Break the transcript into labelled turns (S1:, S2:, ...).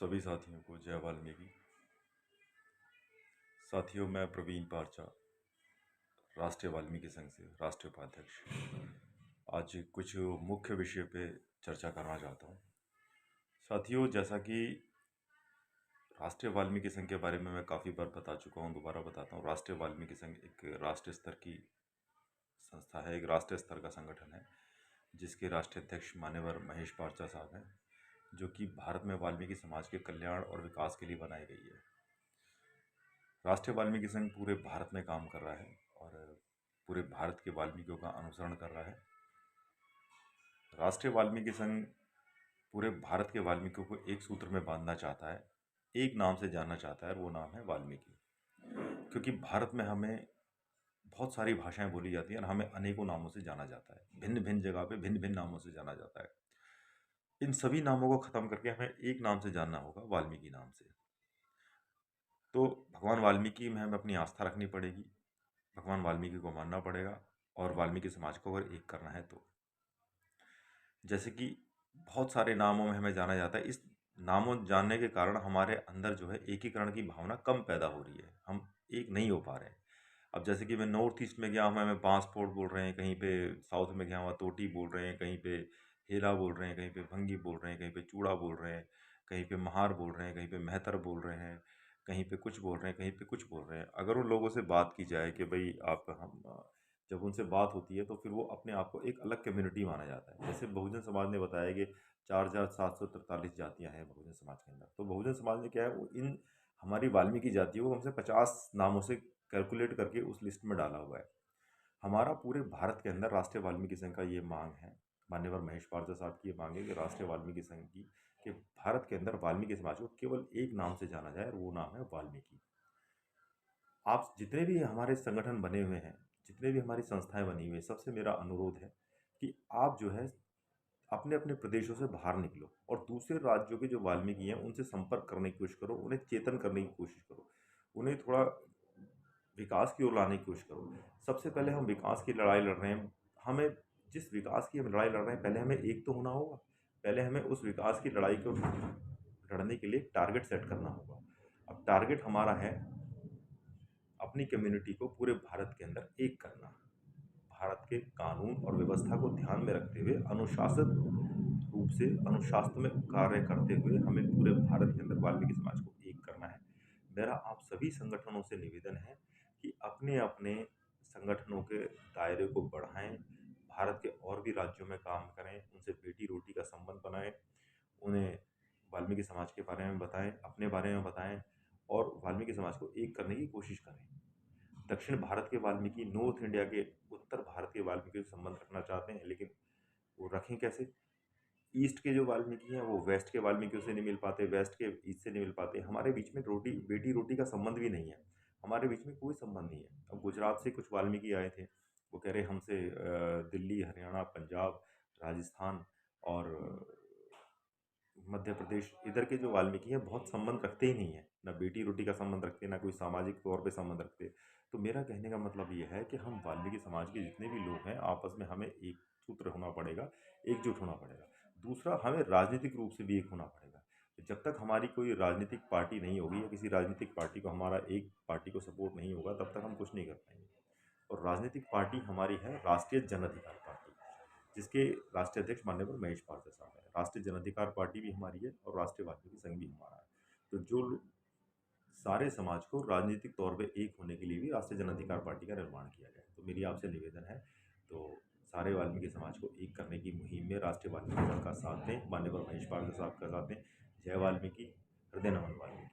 S1: सभी साथियों को जय वाल्मीकि। साथियों, मैं प्रवीण पारचा, राष्ट्रीय वाल्मीकि संघ से राष्ट्रीय उपाध्यक्ष, आज कुछ मुख्य विषय पे चर्चा करना चाहता हूँ। साथियों, जैसा कि राष्ट्रीय वाल्मीकि संघ के बारे में मैं काफ़ी बार बता चुका हूँ, दोबारा बताता हूँ। राष्ट्रीय वाल्मीकि संघ एक राष्ट्रीय स्तर की संस्था है, एक राष्ट्रीय स्तर का संगठन है, जिसके राष्ट्रीय अध्यक्ष मान्यवर महेश पारचा साहब हैं, जो कि भारत में वाल्मीकि समाज के कल्याण और विकास के लिए बनाई गई है। राष्ट्रीय वाल्मीकि संघ पूरे भारत में काम कर रहा है और पूरे भारत के वाल्मीकियों का अनुसरण कर रहा है। राष्ट्रीय वाल्मीकि संघ पूरे भारत के वाल्मीकियों को एक सूत्र में बांधना चाहता है, एक नाम से जानना चाहता है, और वो नाम है वाल्मीकि। क्योंकि भारत में हमें बहुत सारी भाषाएं बोली जाती हैं और हमें अनेकों नामों से जाना जाता है, भिन्न भिन्न जगह पे भिन्न भिन्न नामों से जाना जाता है। इन सभी नामों को खत्म करके हमें एक नाम से जानना होगा, वाल्मीकि नाम से। तो भगवान वाल्मीकि में हमें अपनी आस्था रखनी पड़ेगी, भगवान वाल्मीकि को मानना पड़ेगा, और वाल्मीकि समाज को अगर एक करना है तो। जैसे कि बहुत सारे नामों में हमें जाना जाता है, इस नामों जानने के कारण हमारे अंदर जो है एकीकरण की भावना कम पैदा हो रही है, हम एक नहीं हो पा रहे हैं। अब जैसे कि मैं नॉर्थ ईस्ट में गया हूँ, हमें बांसफोड़ बोल रहे हैं, कहीं पे साउथ में गया हुआ तोटी बोल रहे हैं, कहीं पे हेला बोल रहे हैं, कहीं पे भंगी बोल रहे हैं, कहीं पे चूड़ा बोल रहे हैं, कहीं पे महार बोल रहे हैं, कहीं पे मेहतर बोल रहे हैं, कहीं पे कुछ बोल रहे हैं, कहीं पे कुछ बोल रहे हैं। अगर उन लोगों से बात की जाए कि भाई आप हम जब उनसे बात होती है तो फिर वो अपने आप को एक अलग कम्युनिटी माना जाता है। जैसे बहुजन समाज ने बताया कि 4743 जातियां हैं बहुजन समाज के अंदर। तो बहुजन समाज ने क्या है, वो इन हमारी वाल्मीकि जातियों को हमसे 50 नामों से कैलकुलेट करके उस लिस्ट में डाला हुआ है। हमारा पूरे भारत के अंदर राष्ट्रीय वाल्मीकि संघ का ये मांग है, मान्यवर महेश पारजा साहब की ये मांग है कि राष्ट्रीय वाल्मीकि संघ की कि भारत के अंदर वाल्मीकि समाज को केवल एक नाम से जाना जाए, और वो नाम है वाल्मीकि। आप जितने भी हमारे संगठन बने हुए हैं, जितने भी हमारी संस्थाएं बनी हुई हैं, सबसे मेरा अनुरोध है कि आप जो है अपने अपने प्रदेशों से बाहर निकलो और दूसरे राज्यों के जो वाल्मीकि हैं उनसे संपर्क करने की कोशिश करो, उन्हें चेतन करने की कोशिश करो, उन्हें थोड़ा विकास की ओर लाने की कोशिश करो। सबसे पहले हम विकास की लड़ाई लड़ रहे हैं, हमें जिस विकास की हम लड़ाई लड़ रहे हैं, पहले हमें एक तो होना होगा। पहले हमें उस विकास की लड़ाई को लड़ने के लिए टारगेट सेट करना होगा। अब टारगेट हमारा है अपनी कम्युनिटी को पूरे भारत के अंदर एक करना। भारत के कानून और व्यवस्था को ध्यान में रखते हुए अनुशासित रूप से अनुशासन में कार्य करते हुए हमें पूरे भारत के अंदर वाल्मीकि समाज को एक करना है। मेरा आप सभी संगठनों से निवेदन है कि अपने अपने संगठनों के दायरे को बढ़ाएं, भारत के और भी राज्यों में काम करें, उनसे बेटी रोटी का संबंध बनाएं, उन्हें वाल्मीकि समाज के बारे में बताएं, अपने बारे में बताएं, और वाल्मीकि समाज को एक करने की कोशिश करें। दक्षिण भारत के वाल्मीकि नॉर्थ इंडिया के उत्तर भारत के वाल्मीकि से संबंध रखना चाहते हैं, लेकिन वो रखें कैसे? ईस्ट के जो वाल्मीकि हैं वो वेस्ट के वाल्मीकियों से नहीं मिल पाते, वेस्ट के ईस्ट से नहीं मिल पाते। हमारे बीच में रोटी बेटी रोटी का संबंध भी नहीं है, हमारे बीच में कोई संबंध नहीं है। अब गुजरात से कुछ वाल्मीकि आए थे, वो कह रहे हमसे दिल्ली, हरियाणा, पंजाब, राजस्थान और मध्य प्रदेश, इधर के जो वाल्मीकि हैं बहुत संबंध रखते ही नहीं है, ना बेटी रोटी का संबंध रखते, ना कोई सामाजिक तौर पे संबंध रखते। तो मेरा कहने का मतलब ये है कि हम वाल्मीकि समाज के जितने भी लोग हैं आपस में हमें एक सूत्र होना पड़ेगा, एकजुट होना पड़ेगा। दूसरा, हमें राजनीतिक रूप से भी एक होना पड़ेगा। जब तक हमारी कोई राजनीतिक पार्टी नहीं होगी या किसी राजनीतिक पार्टी को हमारा एक पार्टी को सपोर्ट नहीं होगा, तब तक हम कुछ नहीं कर पाएंगे। और राजनीतिक पार्टी हमारी है राष्ट्रीय जन अधिकार पार्टी, जिसके राष्ट्रीय अध्यक्ष माननीय महेश पारजा साहब है। राष्ट्रीय जन अधिकार पार्टी भी हमारी है और राष्ट्रीय वाल्मीकि संघ भी हमारा है। तो जो सारे समाज को राजनीतिक तौर पे एक होने के लिए भी राष्ट्रीय जन अधिकार पार्टी का निर्माण किया गया है। तो मेरी आपसे निवेदन है, तो सारे वाल्मीकि समाज को एक करने की मुहिम में राष्ट्रीय वाल्मीकि संघ का साथ दें, माननीय महेश पारजा साहब का साथ दें। जय वाल्मीकि, हृदय नमन वाल्मीकि।